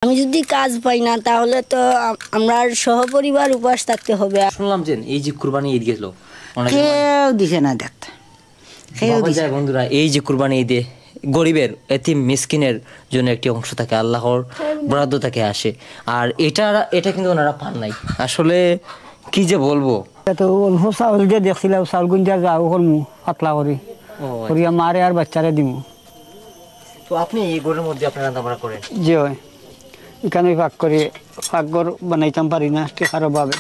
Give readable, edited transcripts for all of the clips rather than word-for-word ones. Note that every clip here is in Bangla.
আমি যদি কাজ পাই না তাহলে তো আমরা সহপরিবার উপাস থাকতে হবে। শুনলাম যে এই যে কুরবানি ঈদ গেল কেউ দিছে না দেখতে, কেউ দিছে বন্ধুরা, এই যে কুরবানি ঈদে গরিবের এতিম মিসকিনের জন্য একটি অংশ থাকে, আল্লাহর বরাদ্দ থেকে আসে, আর এটা কিন্তু ওনারা পান নাই। আসলে কি যে বলবো, তো অল্প চাউল দিয়ে দেখছিলাম, চাউল গুঞ্জা যাও করমু পাতলা করি করিয়া মারে আর বাচ্চারে দিমু। তো আপনি এই ঘরের মধ্যে আপনার রান্না করেন? জি হয়, এখানে পাক করে পাকঘর বানাইতাম পারি না টেকার অভাবে।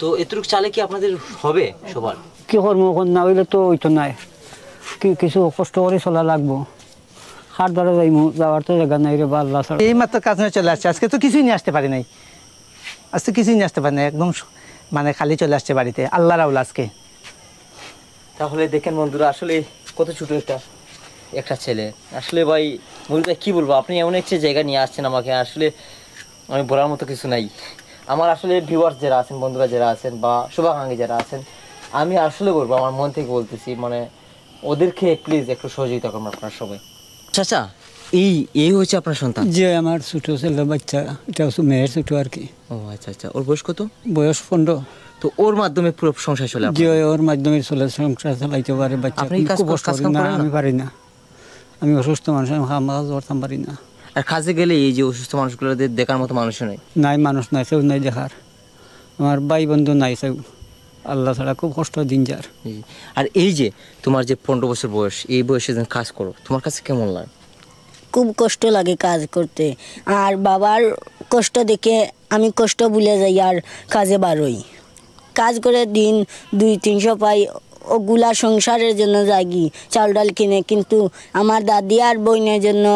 তো এতটুকু চালে কি আপনাদের হবে সবার? কি করবো না হইলে তো ওই তো নাই, কিছু কষ্ট করে চলা লাগবো। হাট ধরে যাইমু, যাওয়ার তো জায়গা নাই রে বা আল্লাহ ছাড়া। এই মাত্র কাজ নিয়ে চলে আসছে, আজকে তো কিছুই নিয়ে আসতে পারি নাই, আজকে কিছুই নিয়ে আসতে পারি নাই, একদম মানে খালি চলে আসছে বাড়িতে, আল্লাহ রাউল আজকে। তাহলে দেখেন বন্ধুরা, আসলে কত ছোট একটা ছেলে। আসলে ভাই বলতে কি বলবো, আপনি এমন একটা জায়গা নিয়ে আসছেন আমাকে, আসলে আমি বলার মতো কিছু নাই। আমার আসলে ভিউয়ার্স যারা আছেন, বন্ধুরা যারা আছেন বা শুভাকাঙ্ক্ষী যারা আছেন, আমি আসলে বলবো, আমার মন থেকে বলতেছি, মানে ওদেরকে প্লিজ একটু সহযোগিতা করুন আপনার সবাই। চাচা, এই হচ্ছে আপনার সন্তান? যে আমার ছোট ছেলে বাচ্চা, এটা হচ্ছে মেয়ের ছোট আর কি। ও আচ্ছা আচ্ছা, ওর বয়স কত? বয়স 15। তো ওর মাধ্যমে পুরো সংসার চলে? যে ওর মাধ্যমে চলে, সংসার চালাইতে পারে বাচ্চা। আমি পারি না, আমি অসুস্থ মানুষ, আমি কাজ করতাম পারি না। আর কাজে গেলে এই যে অসুস্থ মানুষগুলোদের দেখার মতো মানুষ নাই, মানুষ নাই, কেউ নাই দেখার। আমার ভাই বন্ধু নাই কেউ, আল্লাহ ছাড়া খুব কষ্ট দিন যার। আর এই যে তোমার যে 15 বছর বয়স, এই বয়সে যখন কাজ করো, তোমার কাছে কেমন লাগে? খুব কষ্ট লাগে কাজ করতে, আর বাবার কষ্ট দেখে আমি কষ্ট ভুলে যাই আর কাজে বারোই। কাজ করে দিন 200-300 পাই, ওগুলা সংসারের জন্য যাগি, চাল ডাল কিনে, কিন্তু আমার দাদি আর বোনের জন্য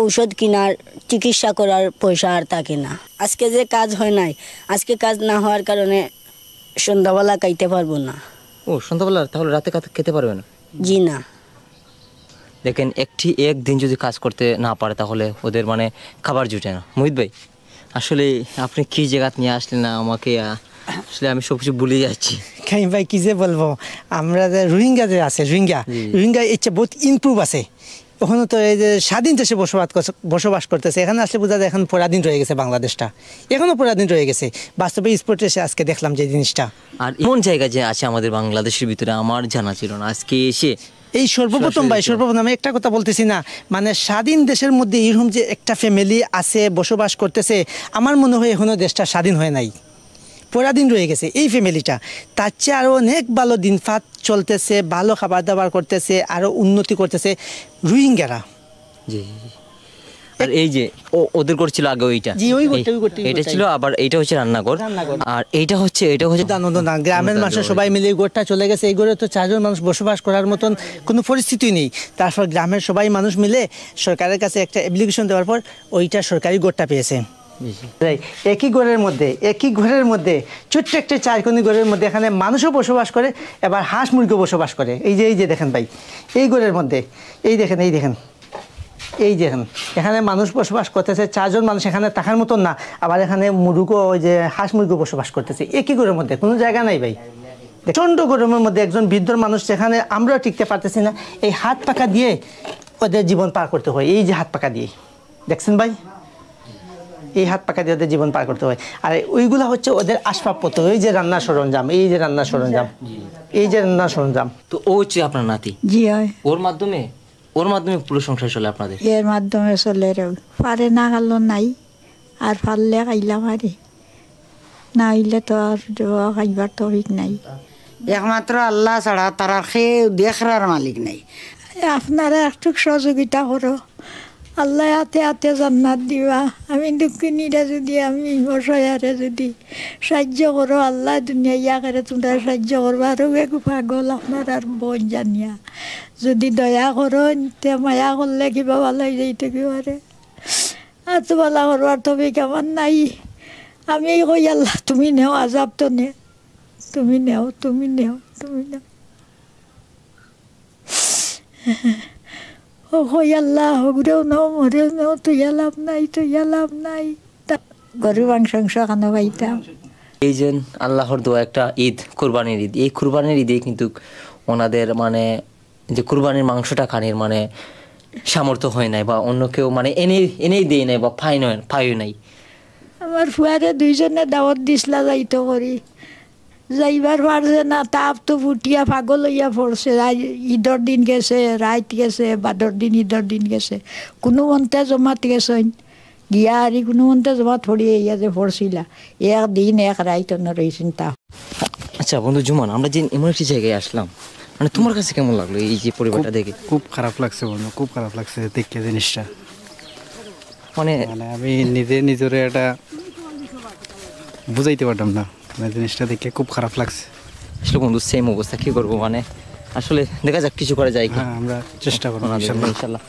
ঔষধ কেনার, চিকিৎসা করার পয়সা আর থাকে না। আজকে যে কাজ হয় নাই, আজকে কাজ না হওয়ার কারণে সন্ধ্যাবেলা খাইতে পারবো না। ও সন্ধ্যাবেলা তাহলে রাতে খেতে পারবে না? জি না। দেখেন, একদিন যদি কাজ করতে না পারে তাহলে ওদের মানে খাবার জুটে না। মোহিত ভাই, আসলে আপনি কি জায়গা নিয়ে আসলেন না আমাকে, আসলে আমি সব কিছু ভুলে যাচ্ছি। খাইম ভাই কি যে বলবো, আমরা যে রোহিঙ্গা যে আছে, রোহিঙ্গা ইচ্ছে বহুত ইমপ্রুভ আছে। ওখানে তো এই যে স্বাধীন দেশে বসবাস করতেছে, এখানে আসলে বোঝা যায় এখন পরাধীন রয়ে গেছে বাংলাদেশটা, এখনো পরাধীন রয়ে গেছে। বাস্তবে স্পোর্টে এসে আজকে দেখলাম যে জিনিসটা। আর এমন জায়গা যে আছে আমাদের বাংলাদেশের ভিতরে, আমার জানা ছিল না, আজকে এসে এই সর্বপ্রথম আমি একটা কথা বলতেছি না, মানে স্বাধীন দেশের মধ্যে এরকম যে একটা ফ্যামিলি আছে, বসবাস করতেছে, আমার মনে হয় এখনো দেশটা স্বাধীন হয় নাই, পরাধীন রয়ে গেছে এই ফ্যামিলিটা। তার চেয়ে আরও অনেক ভালো দিনপাত চলতেছে, ভালো খাবার দাবার করতেছে, আরও উন্নতি করতেছে রোহিঙ্গারা। জি, আর এই যে ওদের করছিল আগে ওইটা, এটা ছিল, আবার এইটা হচ্ছে রান্নাঘর, আর এইটা হচ্ছে দানোদনা। গ্রামের মানুষ সবাই মিলে এই ঘরটা চলে গেছে, এই ঘরে তো 4 জন মানুষ বসবাস করার মতন কোনো পরিস্থিতি নেই। তারপর গ্রামের সবাই মানুষ মিলে সরকারের কাছে একটা অ্যাপ্লিকেশন দেওয়ার পর ওইটা সরকারি ঘরটা পেয়েছে। একই ঘরের মধ্যে ছোট্ট একটা 4 কোণী ঘরের মধ্যে এখানে মানুষও বসবাস করে, এবার হাঁস মুরগিও বসবাস করে। এই যে দেখেন ভাই, এই ঘরের মধ্যে এই দেখেন এখানে মানুষ বসবাস করতেছে, 4 জন মানুষ এখানে থাকার মতন না, আবার এখানে মুরগিও, ওই যে হাঁস মুরগিও বসবাস করতেছে একই ঘরের মধ্যে, কোনো জায়গা নাই ভাই। প্রচণ্ড গরমের মধ্যে একজন বৃদ্ধ মানুষ, যেখানে আমরাও টিকতে পারতেছি না, এই হাত পাকা দিয়ে ওদের জীবন পার করতে হয়। এই যে হাত পাকা দিয়ে দেখছেন ভাই, এই হাত পাকা দিয়ে ওদের জীবন পার করতে হয়। আর ওইগুলো হচ্ছে ওদের আসবাবপত্র, এই যে রান্নার সরঞ্জাম, এই যে রান্নার সরঞ্জাম। তো ও হচ্ছে আপনার নাতি? জি হয়। ওর মাধ্যমে পুরো সংসার চলে আপনাদের? এর মাধ্যমে চলে, পারে না খালো নাই, আর পারলে খাইলাম, পারে না হইলে তো আর খাইবার তো ঠিক নাই। একমাত্র আল্লাহ ছাড়া তারা খেয়ে দেখার মালিক নাই। আপনারা একটু সহযোগিতা করো, আল্লাহ হাতে হাতে জান্নাত দিবা। আমি দুঃখিনীরা যদি, আমি অসহায়রে যদি সাহায্য করো, আল্লাহ দুনিয়া ইয়া করে তোমরা সাহায্য করবা। আরও একটু পাগল আপনার আর বোন জানিয়া যদি দয়া করো, তে মায়া করলে কিবা ভালো হয়ে যাইতে কি পারে। আর তো ভালো করবার তবে কেমন নাই। আমি কই আল্লাহ তুমি নেও, আজাব তো নে, তুমি নেও। ও হই আল্লাহ, হগুরেও নাও, মরেও নাও, তুইয়া লাভ নাই। গরু মাংস খানো পাইতাম। এই যে আল্লাহর দোয়া একটা ঈদ, কুরবানির ঈদ, এই কুরবানির ঈদে কিন্তু ওনাদের মানে যে কুরবানির মাংসটা খানির মানে সামর্থ্য হয় নাই বা অন্য কেউ মানে এনেই দেয় নাই বা পাইও নাই? আমার ফুয়ারে দুইজনে দাওয়াত দিসলা যাইতো করি, যাইবার পারছে না, তাপ তো ফুটিয়া পাগল হইয়া পড়ছে। ঈদর দিন গেছে, রাত গেছে, বাদর দিন ঈদর দিন গেছে, কোনো মন্তে জমাত গেছেন গিয়া আরি কোনো মন্তে জমাত ফড়িয়ে ইয়া যে পড়ছিলা, একদিন এক রাইত রয়েছেন তা। আচ্ছা বন্ধু জুমান, আমরা যে এমন একটি জায়গায় আসলাম, মানে তোমার কাছে কেমন লাগলো এই যে পরিবারটা দেখে? খুব খারাপ লাগছে বন্ধু, খুব খারাপ লাগছে দেখে জিনিসটা। মানে মানে আমি নিজের এটা বুঝাইতে পারতাম না, মানে জিনিসটা দেখে খুব খারাপ লাগছে। আসলে বন্ধু সেম অবস্থা, কি করবো, মানে আসলে দেখা যাক কিছু করা যায় কি। হ্যাঁ, আমরা চেষ্টা করবো ইনশাল্লাহ। ইনশাল্লাহ।